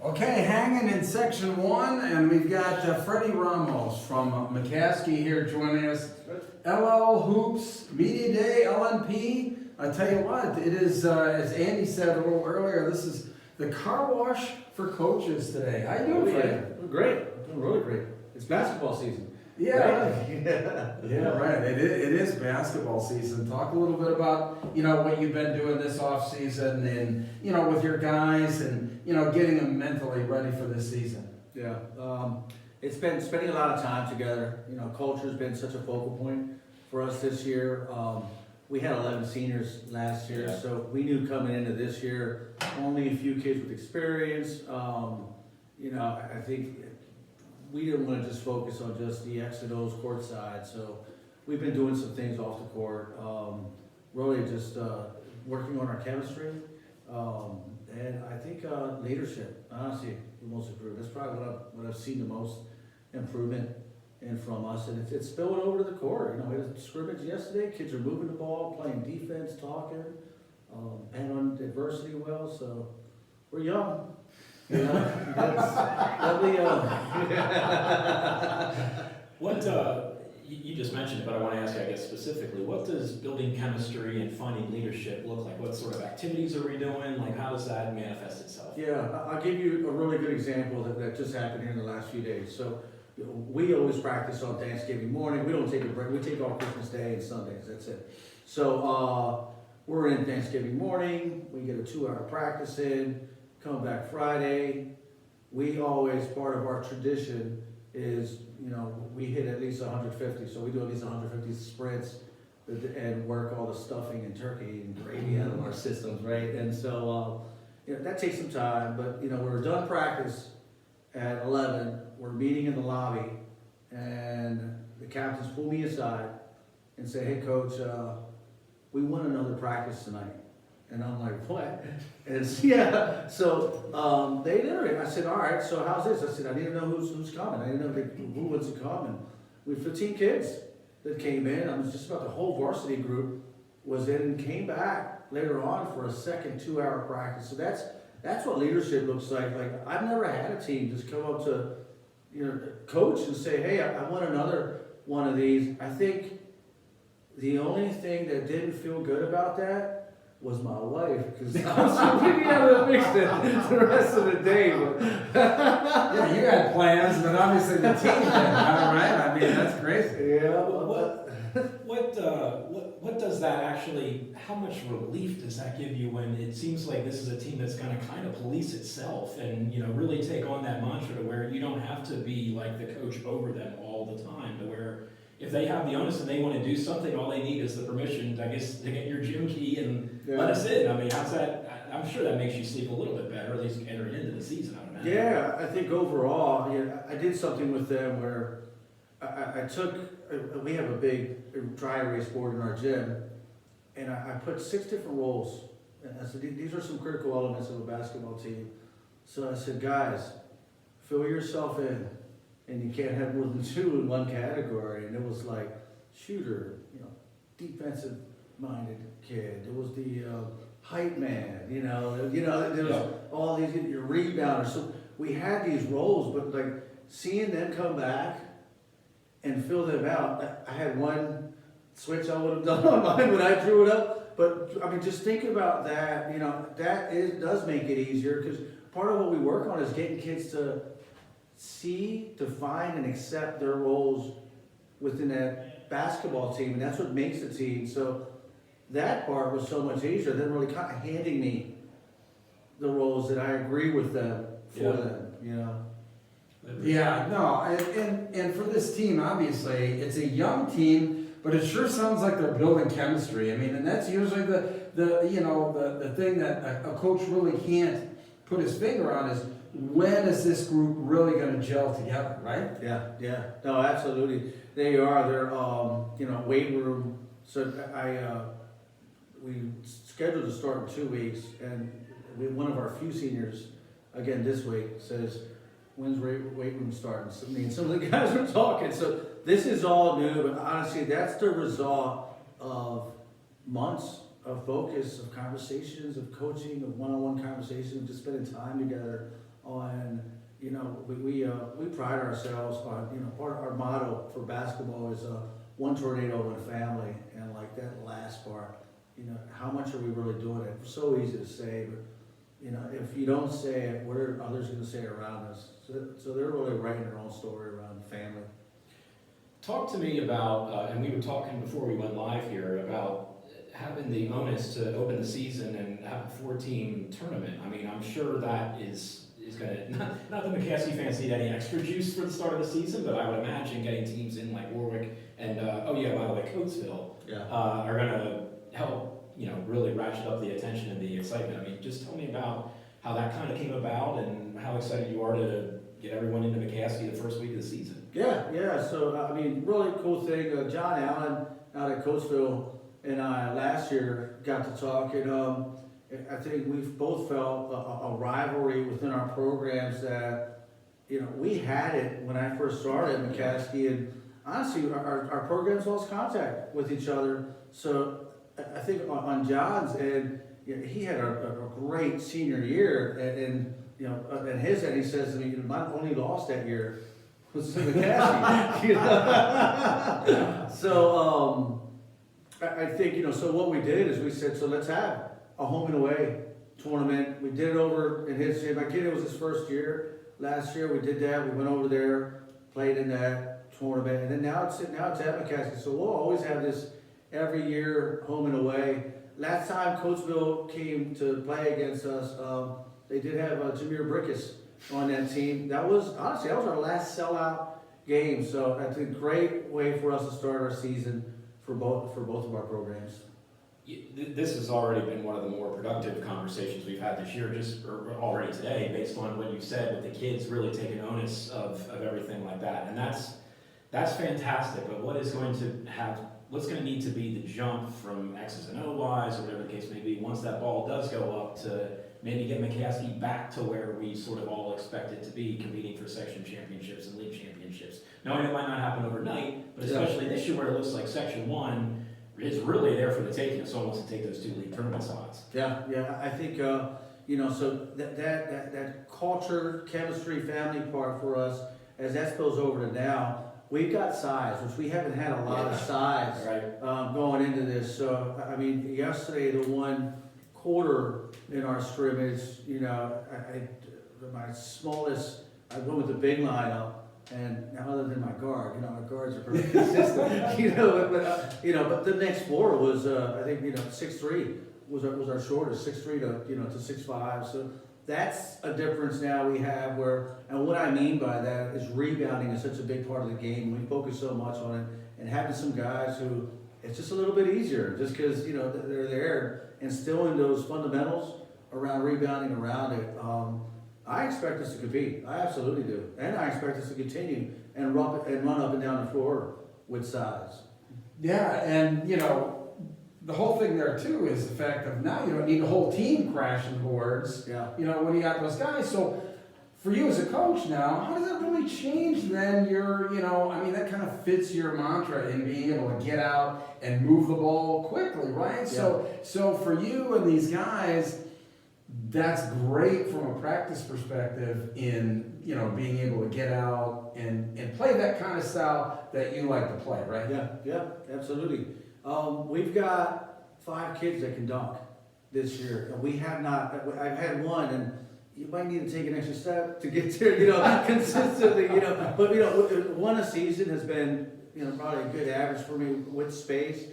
Okay, hanging in section one, and we've got Freddie Ramos from McCaskey here joining us. LL Hoops, Media Day, LNP. I tell you what, it is, as Andy said a little earlier, this is the car wash for coaches today. How you doing, Freddie? Great, doing really great. It's basketball season. Yeah, Right? yeah, right. It is basketball season. Talk a little bit about, what you've been doing this off season and, with your guys and, getting them mentally ready for this season. Yeah, it's been spending a lot of time together. Culture's been such a focal point for us this year. We had 11 seniors last year, so we knew coming into this year, only a few kids with experience. I think we didn't want to just focus on just the X and O's court side, so we've been doing some things off the court, really just working on our chemistry, and I think leadership, honestly, the most improved. That's probably what I've seen the most improvement in from us, and it's spilling over to the court. We had a scrimmage yesterday, kids are moving the ball, playing defense, talking, handling adversity well, so we're young. What you just mentioned it, but I want to ask you, I guess specifically, what does building chemistry and finding leadership look like? What sort of activities are we doing? Like, how does that manifest itself? Yeah, I'll give you a really good example that just happened here in the last few days. So we always practice on Thanksgiving morning. We don't take a break. We take off Christmas Day and Sundays. That's it. So we're in Thanksgiving morning. We get a 2-hour practice in. Come back Friday. We always, part of our tradition is, we hit at least 150. So we do at least 150 sprints and work all the stuffing and turkey and gravy out of our systems, right? And so that takes some time. But we're done practice at 11. We're meeting in the lobby, and the captains pull me aside and say, "Hey, coach, we want another practice tonight." And I'm like, "What?" And so they literally, I said, "All right, so how's this?" I said, "I need to know who's coming. I need to know who wants to come." And we had 15 kids that came in. I was just about the whole varsity group was in and came back later on for a second 2-hour practice. So that's what leadership looks like. Like, I've never had a team just come up to, coach and say, "Hey, I want another one of these." I think the only thing that didn't feel good about that was my wife, because I was really out of the mix the rest of the day. But Yeah, you had plans, but obviously the team didn't, right? I mean, that's crazy. yeah, What does that actually, how much relief does that give you when it seems like this is a team that's going to kind of police itself and, really take on that mantra to where you don't have to be like the coach over them all the time, to where if they have the onus and they want to do something, all they need is the permission, I guess, to get your gym key and let us in. I mean, how's that? I'm sure that makes you sleep a little bit better, at least entering into the season, I would imagine. Yeah, I think overall, I did something with them where I took, we have a big dry erase board in our gym, and I put 6 different roles. And I said, these are some critical elements of a basketball team. So I said, guys, fill yourself in, and you can't have more than 2 in one category. And it was like shooter, defensive-minded kid. It was the hype man, there was all these, your rebounder. So we had these roles, but like seeing them come back and fill them out, I had one switch I would have done on mine when I drew it up. But I mean, just think about that. Does make it easier, because part of what we work on is getting kids to see, define, and accept their roles within that basketball team, and that's what makes the team. So that part was so much easier than really kind of handing me the roles that I agree with them for them. Yeah, no, and for this team, obviously, it's a young team, but it sure sounds like they're building chemistry. I mean, and that's usually the thing that a coach really can't put his finger on is, when is this group really going to gel together, right? Yeah. No, absolutely. They are. They're, weight room. So we scheduled to start in 2 weeks, and one of our few seniors, again this week, says, "When's weight room starting?" So, some of the guys were talking. So this is all new, but honestly, that's the result of months of focus, of conversations, of coaching, of one-on-one conversations, just spending time together on, we pride ourselves on, part of our motto for basketball is one tornado, one family, and like that last part, how much are we really doing it? It's so easy to say, but if you don't say it, what are others going to say around us? So they're really writing their own story around family. Talk to me about, and we were talking before we went live here, about having the onus to open the season and have a 4-team tournament. I mean, I'm sure that is going to, not that McCaskey fans need any extra juice for the start of the season, but I would imagine getting teams in like Warwick and, by the way, Coatesville, are going to help, really ratchet up the attention and the excitement. I mean, just tell me about how that kind of came about and how excited you are to get everyone into McCaskey the first week of the season. Yeah. So, really cool thing. John Allen out at Coatesville and I last year got to talk, and I think we've both felt a rivalry within our programs that, we had it when I first started at McCaskey, and honestly, our programs lost contact with each other. So I think on John's end, he had a great senior year, and at his end, he says, my only loss that year was to McCaskey. So I think, so what we did is we said, so let's have a home and away tournament. We did it over in my kid, it was his first year. Last year we did that. We went over there, played in that tournament, and then now it's at McCaskey. So we'll always have this every year, home and away. Last time Coatesville came to play against us, they did have Jameer Brickus on that team. That was our last sellout game. So that's a great way for us to start our season for both of our programs. This has already been one of the more productive conversations we've had this year, or already today, based on what you said, with the kids really taking onus of everything like that. And that's fantastic, but what's going to need to be the jump from X's and O's, or whatever the case may be, once that ball does go up, to maybe get McCaskey back to where we sort of all expect it to be, competing for section championships and league championships. Knowing it might not happen overnight, but especially this year where it looks like Section 1 is really there for the taking. It's almost to take those 2 league tournament spots. Yeah, I think, so that culture, chemistry, family part for us, as that spills over to now, we've got size, which we haven't had a lot of size going into this. So, yesterday, the one quarter in our scrimmage, my smallest, I went with the big lineup. And other than my guard, our guards are pretty consistent, but the next floor was, I think, 6'3" was our shortest, 6'3" to 6'5". So that's a difference now we have and what I mean by that is rebounding is such a big part of the game. We focus so much on it, and having some guys who it's just a little bit easier just because, they're there, instilling those fundamentals around rebounding around it. I expect us to compete. I absolutely do. And I expect us to continue and run up and down the floor with size. Yeah, and the whole thing there too is the fact of now you don't need the whole team crashing boards. Yeah. When you got those guys. So for you as a coach now, how does that really change then your, that kind of fits your mantra in being able to get out and move the ball quickly, right? Yeah. So for you and these guys, that's great from a practice perspective in, being able to get out and play that kind of style that you like to play, right? Yeah, absolutely. We've got 5 kids that can dunk this year. We have not, I've had one, and you might need to take an extra step to get there, consistently, but, one a season has been, probably a good average for me with space.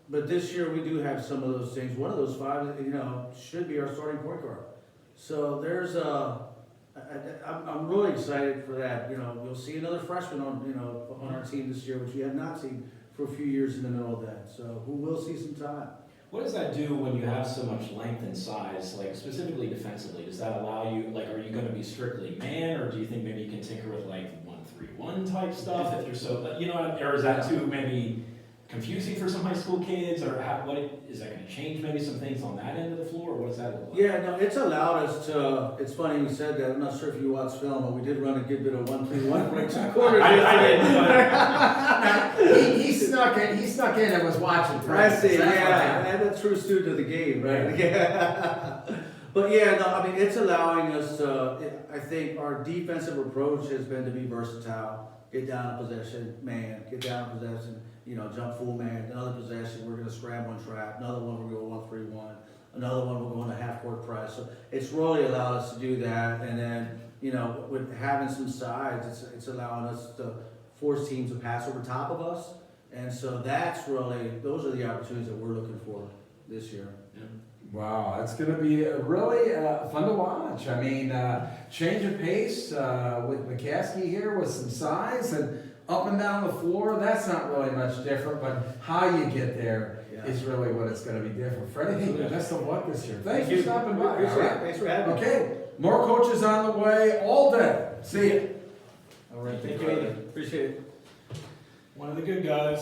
But this year we do have some of those things. One of those 5, should be our starting point guard. So there's I'm really excited for that. You'll see another freshman on our team this year, which we have not seen for a few years in the middle of that. So who will see some time. What does that do when you have so much length and size, like specifically defensively? Does that allow you, are you going to be strictly man, or do you think maybe you can tinker with 1-3-1 type stuff if you're so, or is that too maybe confusing for some high school kids, or is that going to change maybe some things on that end of the floor, or what does that look like? Yeah, no, it's allowed us to. It's funny you said that. I'm not sure if you watched film, but we did run a good bit of 1-3-1 for 2 quarters. I didn't. He snuck in and was watching. I see. Yeah, and a true student of the game, right? Yeah. But yeah, no, I mean, it's allowing us to, I think our defensive approach has been to be versatile. Get down in possession, man, get down in possession, jump full man, another possession, we're gonna scramble and trap, another one, we're going 1-3-1, another one, we're going to half court press. So it's really allowed us to do that, and then, with having some sides, it's allowing us to force teams to pass over top of us. And so those are the opportunities that we're looking for this year. Yeah. Wow, it's going to be really fun to watch. I mean, change of pace with McCaskey here with some size and up and down the floor. That's not really much different, but how you get there is really what it's going to be different. Freddie, hey, best of luck this year. Thanks for stopping by. Appreciate it. Thanks for having me. Okay, more coaches on the way all day. See you. All right, thank you, Ethan. Appreciate it. One of the good guys.